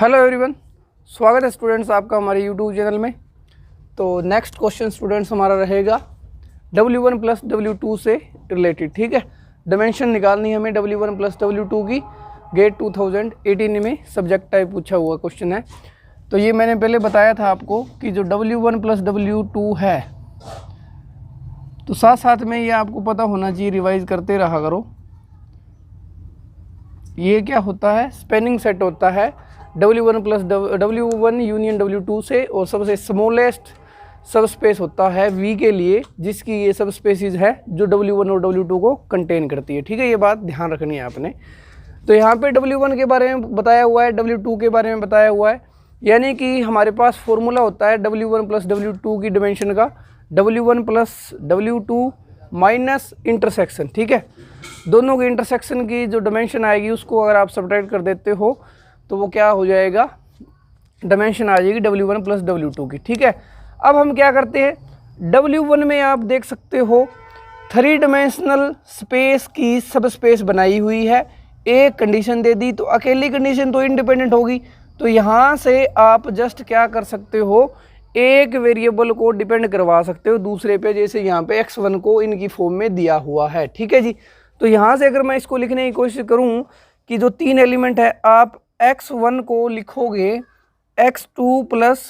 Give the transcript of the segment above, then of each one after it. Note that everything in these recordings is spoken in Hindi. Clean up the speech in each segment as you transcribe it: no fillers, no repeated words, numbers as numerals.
हेलो एवरीवन, स्वागत है स्टूडेंट्स आपका हमारे यूट्यूब चैनल में। तो नेक्स्ट क्वेश्चन स्टूडेंट्स हमारा रहेगा W1 प्लस W2 से रिलेटेड। ठीक है, डायमेंशन निकालनी है हमें W1 प्लस W2 की। गेट 2018 में सब्जेक्ट टाइप पूछा हुआ क्वेश्चन है। तो ये मैंने पहले बताया था आपको कि जो W1 प्लस W2 है, तो साथ साथ में ये आपको पता होना चाहिए, रिवाइज करते रहा करो। ये क्या होता है, स्पेनिंग सेट होता है W1 plus W1 union W2 से, और सबसे स्मॉलेस्ट सब स्पेस होता है V के लिए, जिसकी ये सब स्पेसिस है जो W1 और W2 को कंटेन करती है। ठीक है, ये बात ध्यान रखनी है आपने। तो यहाँ पे W1 के बारे में बताया हुआ है, W2 के बारे में बताया हुआ है, यानी कि हमारे पास फॉर्मूला होता है W1 प्लस W2 की डिमेंशन का, W1 plus W2 minus intersection. ठीक है, दोनों के इंटरसेक्शन की जो डिमेंशन आएगी उसको अगर आप सब्ट्रैक्ट कर देते हो तो वो क्या हो जाएगा, डिमेंशन आ जाएगी W1 प्लस W2 की। ठीक है, अब हम क्या करते हैं, W1 में आप देख सकते हो 3 डायमेंशनल स्पेस की सब स्पेस बनाई हुई है। एक कंडीशन दे दी, तो अकेली कंडीशन तो इंडिपेंडेंट होगी, तो यहाँ से आप जस्ट क्या कर सकते हो, एक वेरिएबल को डिपेंड करवा सकते हो दूसरे पे, जैसे यहाँ पे x1 को इनकी फॉर्म में दिया हुआ है। ठीक है जी, तो यहाँ से अगर मैं इसको लिखने की कोशिश करूँ कि जो 3 एलिमेंट है, आप x1 को लिखोगे x2 प्लस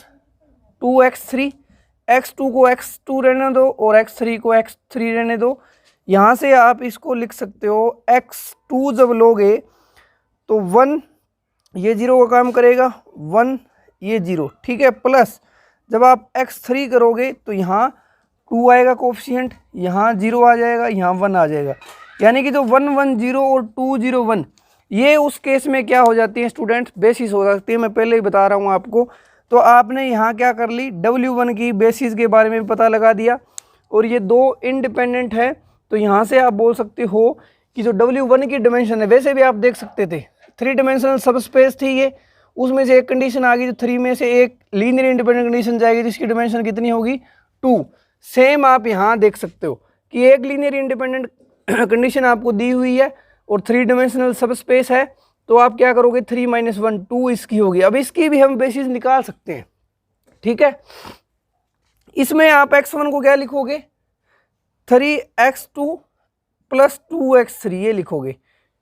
2x3, x2 को x2 रहने दो और x3 को x3 रहने दो। यहाँ से आप इसको लिख सकते हो, x2 जब लोगे तो 1 ये 0 का काम करेगा, 1 ये 0। ठीक है, प्लस जब आप x3 करोगे तो यहाँ 2 आएगा कोफिशिएंट, यहाँ 0 आ जाएगा, यहाँ 1 आ जाएगा, यानी कि जो 1 1 0 और 2 0 1 ये उस केस में क्या हो जाती है स्टूडेंट्स, बेसिस हो सकती है। मैं पहले ही बता रहा हूँ आपको। तो आपने यहाँ क्या कर ली, W1 की बेसिस के बारे में पता लगा दिया, और ये 2 इंडिपेंडेंट है, तो यहाँ से आप बोल सकते हो कि जो W1 की डिमेंशन है, वैसे भी आप देख सकते थे 3 डायमेंशनल सब स्पेस थी ये, उसमें से एक कंडीशन आ गई, तो 3 में से एक लीनियर इंडिपेंडेंट कंडीशन जाएगी, जिसकी डिमेंशन कितनी होगी, 2। सेम आप यहाँ देख सकते हो कि एक लीनियर इंडिपेंडेंट कंडीशन आपको दी हुई है और 3 डायमेंशनल सब स्पेस है, तो आप क्या करोगे, 3 - 1 2 इसकी होगी। अब इसकी भी हम बेसिस निकाल सकते हैं। ठीक है, इसमें आप x1 को क्या लिखोगे, 3x2 प्लस 2x3 ये लिखोगे।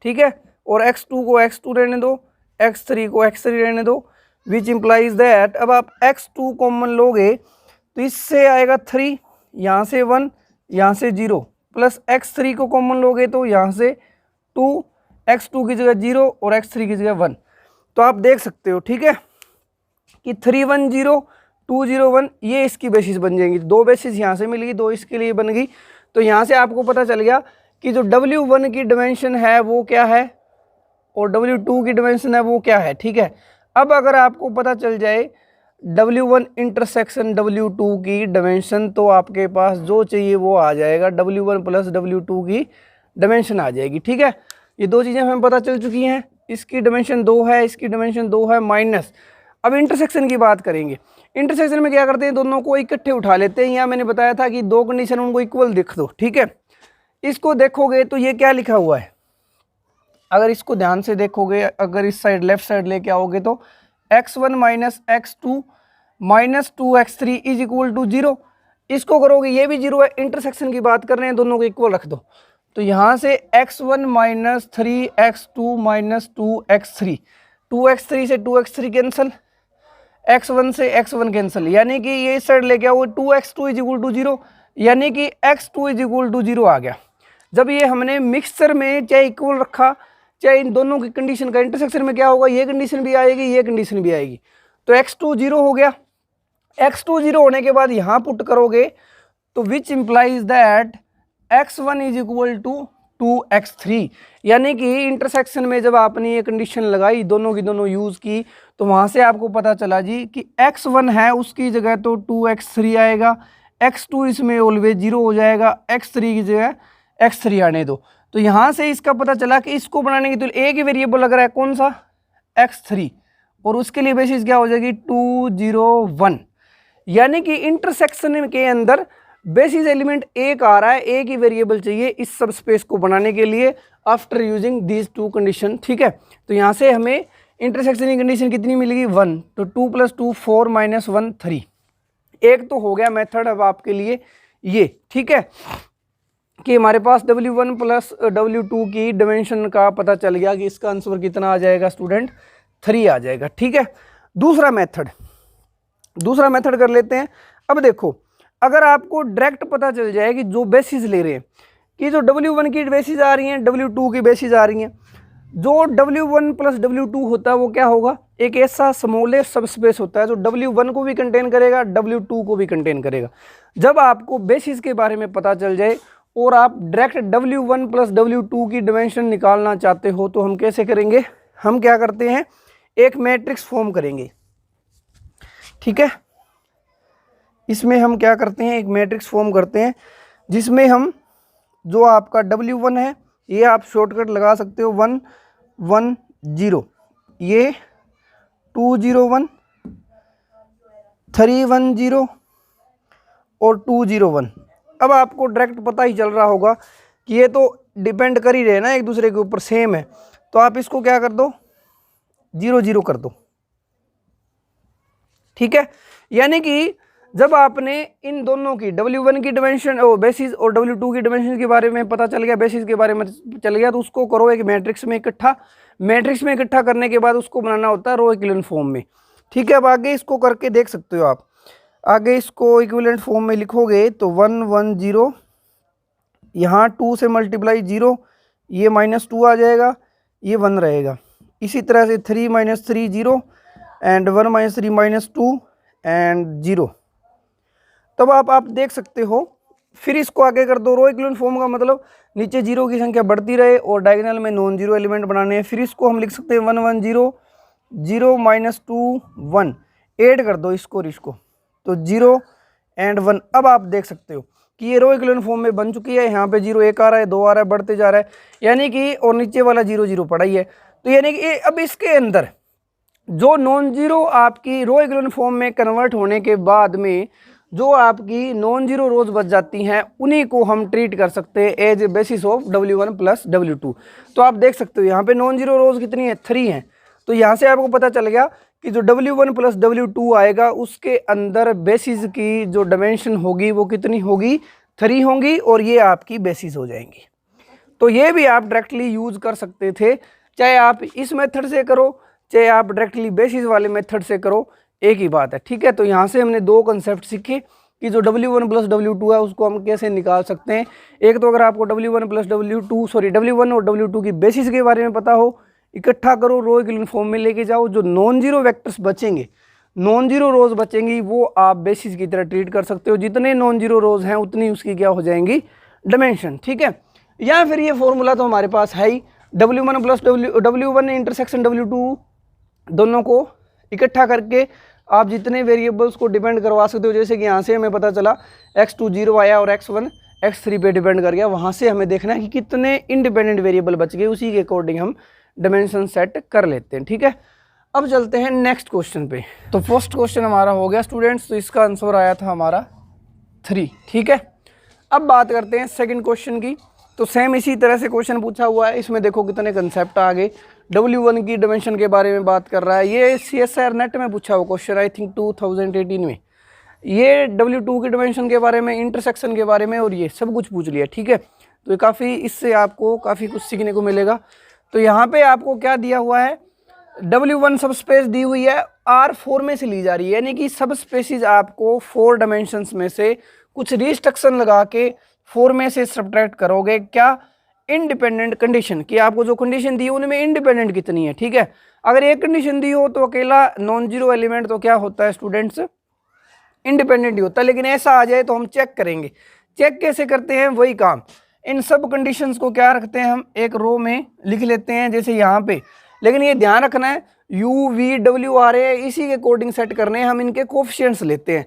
ठीक है, और x2 को x2 रहने दो, x3 को x3 रहने दो, विच इम्प्लाइज दैट अब आप x2 कॉमन लोगे तो इससे आएगा 3, यहाँ से 1, यहाँ से 0, प्लस x3 को कॉमन लोगे तो यहाँ से 2, x2 की जगह 0 और x3 की जगह 1। तो आप देख सकते हो, ठीक है, कि 3 1 0 2 0 1 ये इसकी बेसिस बन जाएंगी। 2 बेसिस यहाँ से मिल गई, 2 इसके लिए बन गई। तो यहाँ से आपको पता चल गया कि जो W1 की डिमेंशन है वो क्या है और W2 की डिमेंशन है वो क्या है। ठीक है, अब अगर आपको पता चल जाए W1 इंटरसेक्शन W2 की डिमेंशन, तो आपके पास जो चाहिए वो आ जाएगा, W1 प्लस W2 की डिमेंशन आ जाएगी। ठीक है, ये 2 चीज़ें हमें पता चल चुकी हैं, इसकी डिमेंशन 2 है, इसकी डिमेंशन 2 है, माइनस अब इंटरसेक्शन की बात करेंगे। इंटरसेक्शन में क्या करते हैं, दोनों को इकट्ठे उठा लेते हैं। यहाँ मैंने बताया था कि 2 कंडीशन उनको इक्वल लिख दो। ठीक है, इसको देखोगे तो ये क्या लिखा हुआ है, अगर इसको ध्यान से देखोगे, अगर इस साइड लेफ्ट साइड लेके आओगे तो x1 minus x2 minus 2x3 is equal to 0। इसको करोगे ये भी 0 है, इंटरसेक्शन की बात कर रहे हैं, दोनों को इक्वल रख दो। तो यहाँ से x1 minus 3x2 minus 2x3, 2x3 से 2x3 कैंसिल, x1 से x1 कैंसिल, यानी कि ये इस साइड लेके आओगे 2x2 इज इक्वल टू 0, यानी कि x2 इज इक्वल टू 0 आ गया। जब ये हमने मिक्सचर में चाहे इक्वल रखा चाहे इन दोनों की कंडीशन का, इंटरसेक्शन में क्या होगा, ये कंडीशन भी आएगी, ये कंडीशन भी आएगी। तो x2 0 हो गया, x2 0 होने के बाद यहाँ पुट करोगे तो which implies that x1 is equal to 2x3, यानी कि इंटरसेक्शन में जब आपने ये कंडीशन लगाई, दोनों की दोनों यूज़ की, तो वहाँ से आपको पता चला जी कि x1 है उसकी जगह तो 2x3 आएगा, x2 इसमें ऑलवेज 0 हो जाएगा, x3 की जगह x3 आने दो। तो यहाँ से इसका पता चला कि इसको बनाने के लिए एक ही वेरिएबल लग रहा है, कौन सा, x3, और उसके लिए बेसिस क्या हो जाएगी 2 0 1, यानी कि इंटरसेक्शन के अंदर बेसिस एलिमेंट एक आ रहा है, एक ही वेरिएबल चाहिए इस सब स्पेस को बनाने के लिए आफ्टर यूजिंग दीज 2 कंडीशन। ठीक है, तो यहाँ से हमें इंटरसेक्शन की कंडीशन कितनी मिलेगी 1, तो 2 + 2 4 - 1 3। एक तो हो गया मेथड अब आपके लिए ये, ठीक है, कि हमारे पास W1 + W2 की डिमेंशन का पता चल गया कि इसका आंसर कितना आ जाएगा स्टूडेंट 3 आ जाएगा, ठीक है। दूसरा मेथड कर लेते हैं। अब देखो, अगर आपको डायरेक्ट पता चल जाए कि जो बेसिस ले रहे हैं कि जो W1 की बेसिस आ रही हैं, W2 की बेसिस आ रही हैं, जो W1 + W2 होता है वो क्या होगा, एक ऐसा स्मॉलेस्ट सबस्पेस होता है जो W1 को भी कंटेन करेगा, W2 को भी कंटेन करेगा। जब आपको बेसिस के बारे में पता चल जाए और आप डायरेक्ट W1 + W2 की डिमेंशन निकालना चाहते हो तो हम कैसे करेंगे, हम क्या करते हैं, एक मैट्रिक्स फॉर्म करेंगे, ठीक है। इसमें हम क्या करते हैं, एक मैट्रिक्स फॉर्म करते हैं जिसमें हम जो आपका W1 है ये आप शॉर्टकट लगा सकते हो 1 1 0, ये 2 0 1, 3 1 0 और 2 0 1। अब आपको डायरेक्ट पता ही चल रहा होगा कि ये तो डिपेंड कर ही रहे ना एक दूसरे के ऊपर, सेम है, तो आप इसको क्या कर दो 0 0 कर दो, ठीक है। यानी कि जब आपने इन दोनों की W1 की डिमेंशन और बेसिस और W2 की डिमेंशन के बारे में पता चल गया, बेसिस के बारे में चल गया, तो उसको करो एक मैट्रिक्स में इकट्ठा। मैट्रिक्स में इकट्ठा करने के बाद उसको बनाना होता है रो इक्विवेलेंट फॉर्म में, ठीक है। अब आगे इसको करके देख सकते हो आप, आगे इसको इक्विवेलेंट फॉर्म में लिखोगे तो 1 1 0, यहाँ 2 से मल्टीप्लाई 0, ये -2 आ जाएगा, ये 1 रहेगा। इसी तरह से 3 - 3 0 एंड 1 - 3 - 2 एंड 0। तब आप देख सकते हो। फिर इसको आगे कर दो, रो इक्विवेलेंट फॉर्म का मतलब नीचे जीरो की संख्या बढ़ती रहे और डायगोनल में नॉन जीरो एलिमेंट बनाने हैं। फिर इसको हम लिख सकते हैं 1 1 0 0 -2 1, ऐड कर दो इसको और इसको, तो 0 एंड 1। अब आप देख सकते हो कि ये रो इक्विवेलेंट फॉर्म में बन चुकी है। यहाँ पे 0 1 आ रहा है, 2 आ रहा है, बढ़ते जा रहा है, यानी कि और नीचे वाला 0 0 पड़ा ही है। तो यानी कि अब इसके अंदर जो नॉन जीरो आपकी रो इक्विवेलेंट फॉर्म में कन्वर्ट होने के बाद में जो आपकी नॉन जीरो रोज बच जाती हैं, उन्हीं को हम ट्रीट कर सकते हैं as a basis of W1 + W2। तो आप देख सकते हो यहाँ पे नॉन जीरो रोज कितनी है 3 हैं। तो यहाँ से आपको पता चल गया कि जो W1 + W2 आएगा उसके अंदर बेसिस की जो डायमेंशन होगी वो कितनी होगी 3 होंगी, और ये आपकी बेसिस हो जाएंगी। तो ये भी आप डायरेक्टली यूज कर सकते थे, चाहे आप इस मेथड से करो चाहे आप डायरेक्टली बेसिस वाले मेथड से करो, एक ही बात है, ठीक है। तो यहाँ से हमने दो कंसेप्ट सीखे कि जो W1 + W2 है उसको हम कैसे निकाल सकते हैं। एक तो अगर आपको W1 और W2 की बेसिस के बारे में पता हो, इकट्ठा करो, रो इक्विवेलेंट फॉर्म में लेके जाओ, जो नॉन जीरो वेक्टर्स बचेंगे, नॉन जीरो रोज बचेंगी, वो आप बेसिस की तरह ट्रीट कर सकते हो। जितने नॉन जीरो रोज हैं उतनी उसकी क्या हो जाएंगी डायमेंशन, ठीक है। या फिर ये फॉर्मूला तो हमारे पास है ही, W1 + W1 इंटरसेक्शन W2 दोनों को इकट्ठा करके आप जितने वेरिएबल्स को डिपेंड करवा सकते हो। जैसे कि यहाँ से हमें पता चला x2 0 आया और x1 x3 पे डिपेंड कर गया, वहाँ से हमें देखना है कि कितने इंडिपेंडेंट वेरिएबल बच गए, उसी के अकॉर्डिंग हम डायमेंशन सेट कर लेते हैं, ठीक है। अब चलते हैं नेक्स्ट क्वेश्चन पे। तो फर्स्ट क्वेश्चन हमारा हो गया स्टूडेंट्स, तो इसका आंसर आया था हमारा 3, ठीक है। अब बात करते हैं सेकेंड क्वेश्चन की। तो सेम इसी तरह से क्वेश्चन पूछा हुआ है, इसमें देखो कितने कंसेप्ट आ गए। W1 की डायमेंशन के बारे में बात कर रहा है, ये CSIR नेट में पूछा हुआ क्वेश्चन, आई थिंक 2018 में। ये W2 की डायमेंशन के बारे में, इंटरसेक्शन के बारे में, और ये सब कुछ पूछ लिया, ठीक है। तो ये काफ़ी, इससे आपको काफ़ी कुछ सीखने को मिलेगा। तो यहाँ पे आपको क्या दिया हुआ है, W1 सब स्पेस दी हुई है, R4 में से ली जा रही है, यानी कि सब स्पेसिस आपको 4 डायमेंशंस में से कुछ रिस्ट्रिक्शन लगा के 4 में से सब्ट्रैक्ट करोगे। क्या इंडिपेंडेंट कंडीशन कि आपको जो कंडीशन दी है उनमें इंडिपेंडेंट कितनी है, ठीक है। अगर एक कंडीशन दी हो तो अकेला नॉन जीरो एलिमेंट तो क्या होता है स्टूडेंट्स, इंडिपेंडेंट ही होता है। लेकिन ऐसा आ जाए तो हम चेक करेंगे। चेक कैसे करते हैं, वही काम, इन सब कंडीशंस को क्या रखते हैं, हम एक रो में लिख लेते हैं जैसे यहाँ पे। लेकिन ये ध्यान रखना है U V W आ रहे हैं, इसी के अकॉर्डिंग सेट करने हैं, हम इनके कोफिशिएंट्स लेते हैं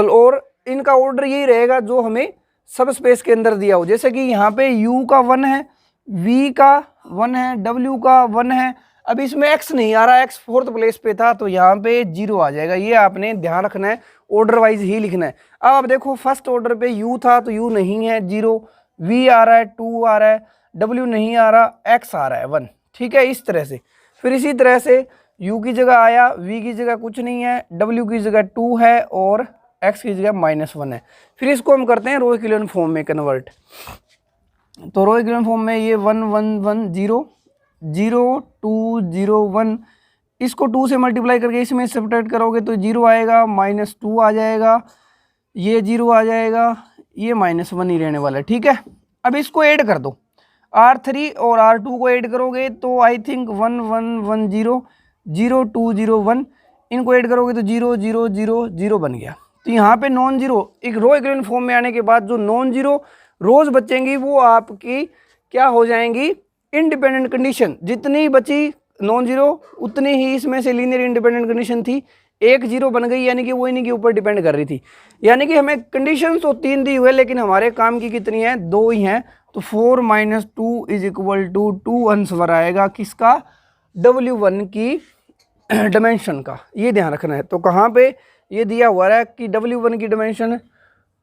और इनका ऑर्डर यही रहेगा जो हमें सब स्पेस के अंदर दिया हो। जैसे कि यहाँ पे U का 1 है, V का 1 है, W का 1 है। अब इसमें X नहीं आ रहा, X 4th प्लेस पे था, तो यहाँ पे 0 आ जाएगा। ये आपने ध्यान रखना है, ऑर्डर वाइज ही लिखना है। अब आप देखो फर्स्ट ऑर्डर पे U था तो U नहीं है 0, V आ रहा है 2 आ रहा है, W नहीं आ रहा, X आ रहा है 1, ठीक है। इस तरह से फिर इसी तरह से u की जगह आया, v की जगह कुछ नहीं है, w की जगह 2 है और x की जगह -1 है। फिर इसको हम करते हैं रो इक्विवेलेंट फॉर्म में कन्वर्ट। तो रो इक्विवेलेंट फॉर्म में ये 1 1 1 0 0 2 0 1, इसको 2 से मल्टीप्लाई करके इसमें सब्ट्रैक्ट करोगे तो 0 आएगा, -2 आ जाएगा, ये 0 आ जाएगा, ये -1 ही रहने वाला है। ठीक है, अब इसको ऐड कर दो, R3 और R2 को ऐड करोगे तो आई थिंक 1 1 1 0 0 2 0 1, इनको ऐड करोगे तो 0 0 0 0 बन गया। तो यहाँ पे नॉन जीरो, एक रो इक्विवेलेंट फॉर्म में आने के बाद जो नॉन जीरो रोज बचेंगी वो आपकी क्या हो जाएंगी, इंडिपेंडेंट कंडीशन। जितनी बची नॉन जीरो उतनी ही इसमें से लीनियर इंडिपेंडेंट कंडीशन थी, एक जीरो बन गई, यानी कि वो इन्हीं के ऊपर डिपेंड कर रही थी। यानी कि हमें कंडीशंस तो 3 दी हुई है लेकिन हमारे काम की कितनी है, 2 ही हैं। तो 4 - 2 = 2 आंसर आएगा किसका, W1 की डायमेंशन का, ये ध्यान रखना है। तो कहाँ पे ये दिया हुआ है कि W1 की डायमेंशन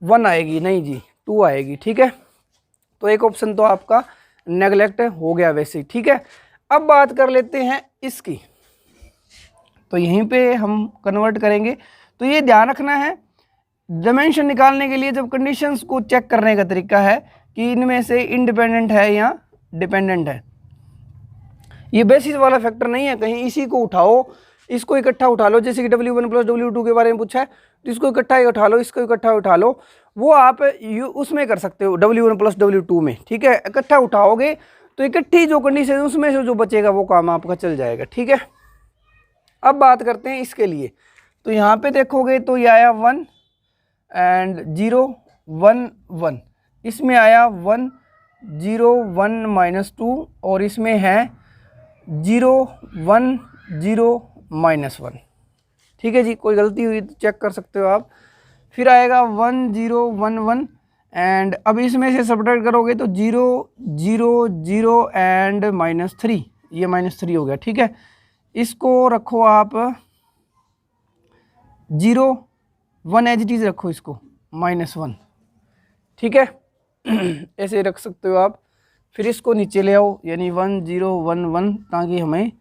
1 आएगी, नहीं जी 2 आएगी। ठीक है, तो एक ऑप्शन तो आपका नेगलेक्ट हो गया वैसे ही। ठीक है, अब बात कर लेते हैं इसकी, तो यहीं पे हम कन्वर्ट करेंगे। तो ये ध्यान रखना है, डायमेंशन निकालने के लिए जब कंडीशंस को चेक करने का तरीका है कि इनमें से इंडिपेंडेंट है या डिपेंडेंट है। ये बेसिस वाला फैक्टर नहीं है, कहीं इसी को उठाओ, इसको इकट्ठा उठा लो, जैसे कि W1 + W2 के बारे में पूछा है तो इसको इकट्ठा ही उठा लो, इसको इकट्ठा उठा लो, वो आप उसमें कर सकते हो W1 + W2 में। ठीक है, इकट्ठा उठाओगे तो इकट्ठी जो कंडीशन है उसमें से जो बचेगा वो काम आपका चल जाएगा। ठीक है, अब बात करते हैं इसके लिए। तो यहाँ पे देखोगे तो ये आया 1 एंड 0 1 1, इसमें आया 1 0 1 -2 और इसमें है 0 1 0 -1। ठीक है जी, कोई गलती हुई तो चेक कर सकते हो आप। फिर आएगा 1 0 1 1 एंड अब इसमें से सब्ट्रैक्ट करोगे तो 0 0 0 एंड -3, ये -3 हो गया। ठीक है, इसको रखो आप 0 1 एज इट इज रखो, इसको -1। ठीक है, ऐसे रख सकते हो आप। फिर इसको नीचे ले आओ, यानी 1 0 1 1, ताकि हमें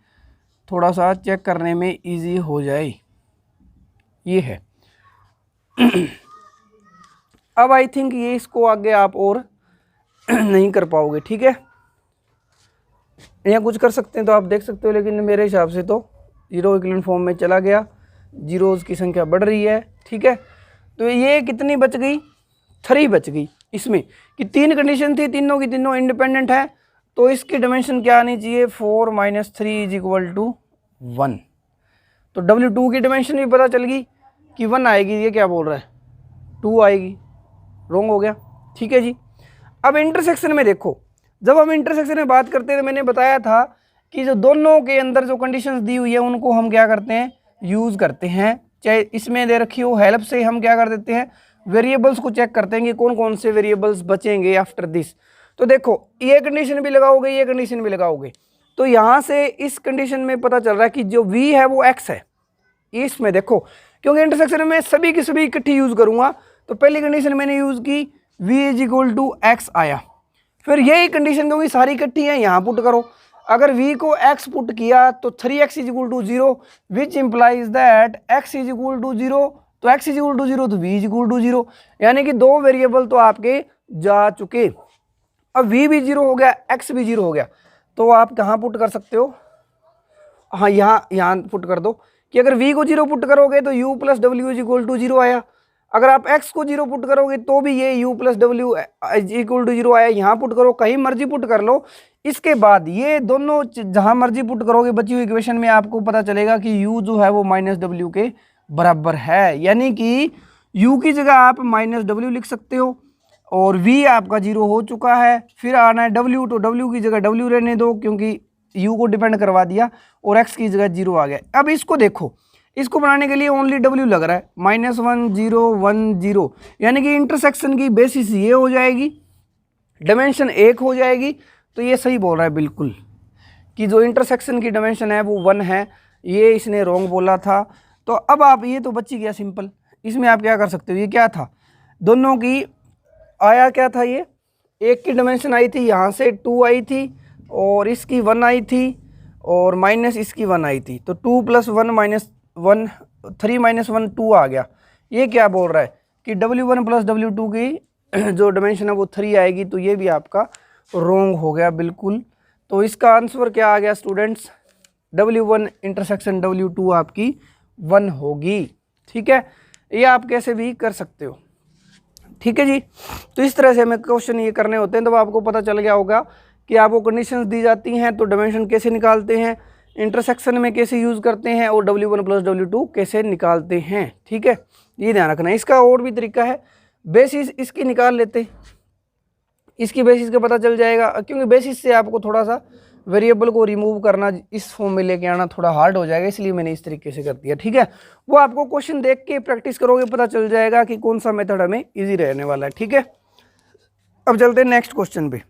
थोड़ा सा चेक करने में इजी हो जाए। ये है अब आई थिंक ये इसको आगे आप और नहीं कर पाओगे। ठीक है, यहाँ कुछ कर सकते हैं तो आप देख सकते हो, लेकिन मेरे हिसाब से तो जीरो इक्विवेलेंट फॉर्म में चला गया, जीरोज़ की संख्या बढ़ रही है। ठीक है, तो ये कितनी बच गई, 3 बच गई इसमें, कि 3 कंडीशन थी, तीनों की तीनों इंडिपेंडेंट है। तो इसकी डायमेंशन क्या आनी चाहिए, 4 - 3 = 1। तो W2 की डायमेंशन भी पता चल गई कि 1 आएगी, ये क्या बोल रहा है 2 आएगी, रॉन्ग हो गया। ठीक है जी, अब इंटरसेक्शन में देखो, जब हम इंटरसेक्शन में बात करते हैं तो मैंने बताया था कि जो दोनों के अंदर जो कंडीशंस दी हुई है उनको हम क्या करते हैं, यूज़ करते हैं। चाहे इसमें दे रखी हो, हेल्प से हम क्या कर देते हैं, वेरिएबल्स को चेक करते हैं कि कौन कौन से वेरिएबल्स बचेंगे आफ्टर दिस। तो देखो ये कंडीशन भी लगाओगे, ये कंडीशन भी लगाओगे, तो यहाँ से इस कंडीशन में पता चल रहा है कि जो v है वो x है। इसमें देखो, क्योंकि इंटरसेक्शन में सभी की सभी इकट्ठी यूज़ करूँगा, तो पहली कंडीशन मैंने यूज़ की v = x आया। फिर यही कंडीशन क्योंकि सारी इकट्ठी है, यहाँ पुट करो। अगर v को x पुट किया तो 3x = 0, which implies that x = 0, तो x = 0 तो v = 0, यानी कि 2 वेरिएबल तो आपके जा चुके। अब v भी 0 हो गया, x भी 0 हो गया, तो आप कहाँ पुट कर सकते हो, हाँ यहाँ पुट कर दो कि अगर v को 0 पुट करोगे तो u + w = 0 आया। अगर आप x को 0 पुट करोगे तो भी ये u + w = 0 आया। यहाँ पुट करो, कहीं मर्जी पुट कर लो। इसके बाद ये दोनों जहाँ मर्जी पुट करोगे बची हुई इक्वेशन में आपको पता चलेगा कि u जो है वो -w के बराबर है, यानी कि u की जगह आप -w लिख सकते हो और v आपका 0 हो चुका है। फिर आना है w, तो w की जगह w रहने दो क्योंकि u को डिपेंड करवा दिया और x की जगह 0 आ गया। अब इसको देखो, इसको बनाने के लिए ओनली w लग रहा है, -1 0 1 0, यानी कि इंटरसेक्शन की बेसिस ये हो जाएगी, डायमेंशन 1 हो जाएगी। तो ये सही बोल रहा है बिल्कुल कि जो इंटरसेक्शन की डायमेंशन है वो 1 है, ये इसने रॉन्ग बोला था। तो अब आप ये तो बच ही गया सिंपल, इसमें आप क्या कर सकते हो, ये क्या था, दोनों की आया क्या था, ये एक की डायमेंशन आई थी यहाँ से 2 आई थी और इसकी 1 आई थी और माइनस इसकी 1 आई थी, तो 2 + 1 - 1 3 - 1 2 आ गया। ये क्या बोल रहा है कि W1 + W2 की जो डायमेंशन है वो 3 आएगी, तो ये भी आपका रॉन्ग हो गया बिल्कुल। तो इसका आंसर क्या आ गया स्टूडेंट्स, W1 इंटरसेक्शन W2 आपकी 1 होगी। ठीक है, ये आप कैसे भी कर सकते हो। ठीक है जी, तो इस तरह से हमें क्वेश्चन ये करने होते हैं। तो आपको पता चल गया होगा कि आपको कंडीशंस दी जाती हैं तो डायमेंशन कैसे निकालते हैं, इंटरसेक्शन में कैसे यूज़ करते हैं और W1 + W2 कैसे निकालते हैं। ठीक है, ये ध्यान रखना है। इसका और भी तरीका है, बेसिस इसकी निकाल लेते, इसकी बेसिस का पता चल जाएगा, क्योंकि बेसिस से आपको थोड़ा सा वेरिएबल को रिमूव करना, इस फॉर्म में लेके आना थोड़ा हार्ड हो जाएगा, इसलिए मैंने इस तरीके से कर दिया। ठीक है, वो आपको क्वेश्चन देख के प्रैक्टिस करोगे पता चल जाएगा कि कौन सा मेथड हमें इजी रहने वाला है। ठीक है, अब चलते हैं नेक्स्ट क्वेश्चन पे।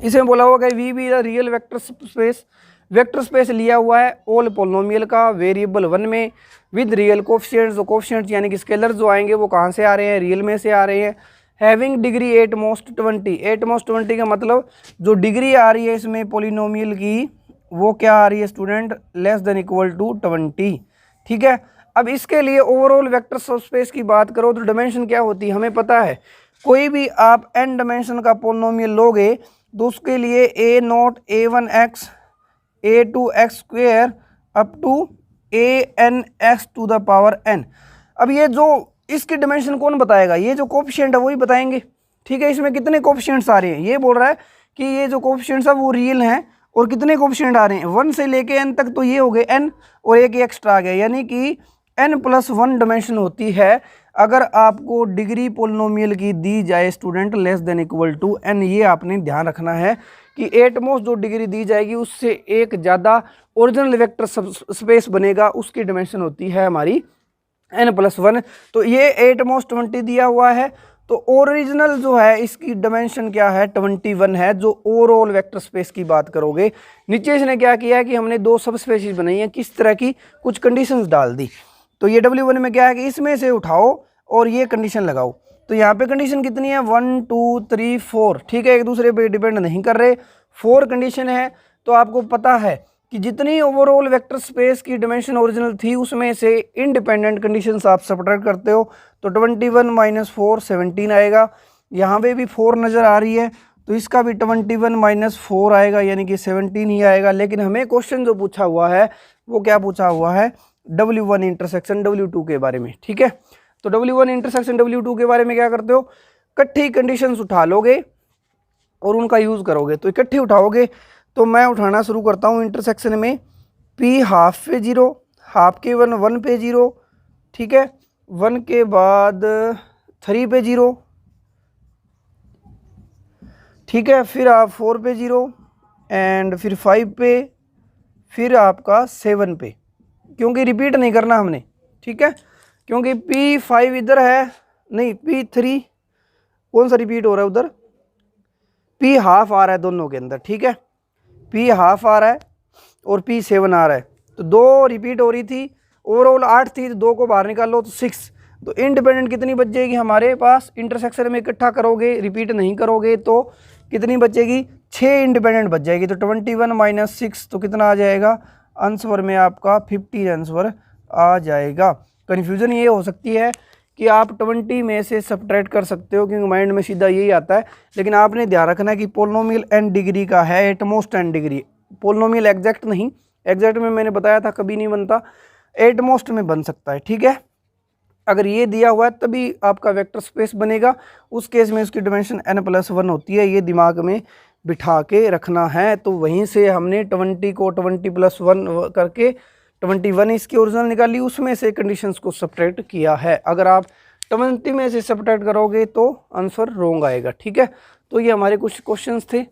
इसमें बोला हुआ है V be the real vector space, vector space लिया हुआ है ऑल पोलिनोमियल का वेरिएबल 1 में विद रियल कोफिशिएंट्स। जो कोफिशिएंट्स यानी कि स्केलर जो आएंगे वो कहाँ से आ रहे हैं, रियल में से आ रहे हैं। हैविंग डिग्री 8most 20 का मतलब जो डिग्री आ रही है इसमें पोलिनोमियल की वो क्या आ रही है स्टूडेंट, <= 20। ठीक है, अब इसके लिए ओवरऑल वेक्टर सबस्पेस की बात करो तो डायमेंशन क्या होती है हमें पता है। कोई भी आप n डायमेंशन का पोलिनोमियल लोगे तो उसके लिए a0 a1x a2x² up to an(x⁴n). अब ये जो इसकी डायमेंशन कौन बताएगा, ये जो कोफिशिएंट है वही बताएंगे। ठीक है, इसमें कितने कोफिशिएंट्स आ रहे हैं, ये बोल रहा है कि ये जो कोफिशिएंट्स है वो रियल हैं और कितने कोफिशिएंट आ रहे हैं 1 से लेके n तक, तो ये हो गए n और एक एक्स्ट्रा आ गया, यानी कि n+1 डायमेंशन होती है अगर आपको डिग्री पोलिनोमियल की दी जाए स्टूडेंट <= n। ये आपने ध्यान रखना है कि 8most जो डिग्री दी जाएगी उससे एक ज़्यादा ओरिजिनल वेक्टर स्पेस बनेगा, उसकी डायमेंशन होती है हमारी n+1। तो ये 8most 20 दिया हुआ है, तो ओरिजिनल जो है इसकी डायमेंशन क्या है 21 है, जो ओवरऑल वेक्टर स्पेस की बात करोगे। नीचे इसने क्या किया है कि हमने 2 सब स्पेसिस बनाई है, किस तरह की, कुछ कंडीशंस डाल दी। तो ये W1 में क्या है कि इसमें से उठाओ और ये कंडीशन लगाओ। तो यहाँ पे कंडीशन कितनी है 1 2 3 4। ठीक है, एक दूसरे पे डिपेंड नहीं कर रहे, 4 कंडीशन है। तो आपको पता है कि जितनी ओवरऑल वेक्टर स्पेस की डायमेंशन ओरिजिनल थी उसमें से इंडिपेंडेंट कंडीशंस आप सब्ट्रैक्ट करते हो तो 21 - 4 17 आएगा। यहाँ पे भी 4 नज़र आ रही है तो इसका भी 21 - 4 आएगा, यानी कि 17 ही आएगा। लेकिन हमें क्वेश्चन जो पूछा हुआ है वो क्या पूछा हुआ है, W1 इंटरसेक्शन W2 के बारे में। ठीक है, तो W1 इंटरसेक्शन W2 के बारे में क्या करते हो, इकट्ठी कंडीशंस उठा लोगे और उनका यूज़ करोगे। तो इकट्ठी उठाओगे तो मैं उठाना शुरू करता हूँ इंटरसेक्शन में, P हाफ पे 0, हाफ के 1 1 पे 0। ठीक है, 1 के बाद 3 पे 0। ठीक है, फिर आप 4 पे 0 एंड फिर 5 पे, फिर आपका 7 पे, क्योंकि रिपीट नहीं करना हमने। ठीक है, क्योंकि P5 इधर है, नहीं P3 कौन सा रिपीट हो रहा है उधर, P हाफ आ रहा है दोनों के अंदर। ठीक है, P हाफ आ रहा है और P7 आ रहा है, तो 2 रिपीट हो रही थी, ओवरऑल 8 थी, तो 2 को बाहर निकाल लो तो 6। तो इंडिपेंडेंट कितनी बच जाएगी हमारे पास, इंटरसेक्शन में इकट्ठा करोगे रिपीट नहीं करोगे तो कितनी बचेगी, 6 इंडिपेंडेंट बच जाएगी। तो 21 - 6 तो कितना आ जाएगा, आंसर में आपका 50 आंसर आ जाएगा। कन्फ्यूज़न ये हो सकती है कि आप 20 में से सब्ट्रैक्ट कर सकते हो, क्योंकि माइंड में सीधा यही आता है, लेकिन आपने ध्यान रखना है कि पोलिनोमियल n डिग्री का है, at most n degree. Polynomial exact नहीं, एग्जैक्ट में मैंने बताया था कभी नहीं बनता, एटमोस्ट में बन सकता है। ठीक है, अगर ये दिया हुआ है तभी आपका वेक्टर स्पेस बनेगा, उस केस में उसकी डायमेंशन n+1 होती है, ये दिमाग में बिठा के रखना है। तो वहीं से हमने 20 को 20+1 करके 21 इसकी ओरिजिनल निकाली, उसमें से कंडीशंस को सब्ट्रैक्ट किया है। अगर आप 20 में से सब्ट्रैक्ट करोगे तो आंसर रॉन्ग आएगा। ठीक है, तो ये हमारे कुछ क्वेश्चंस थे।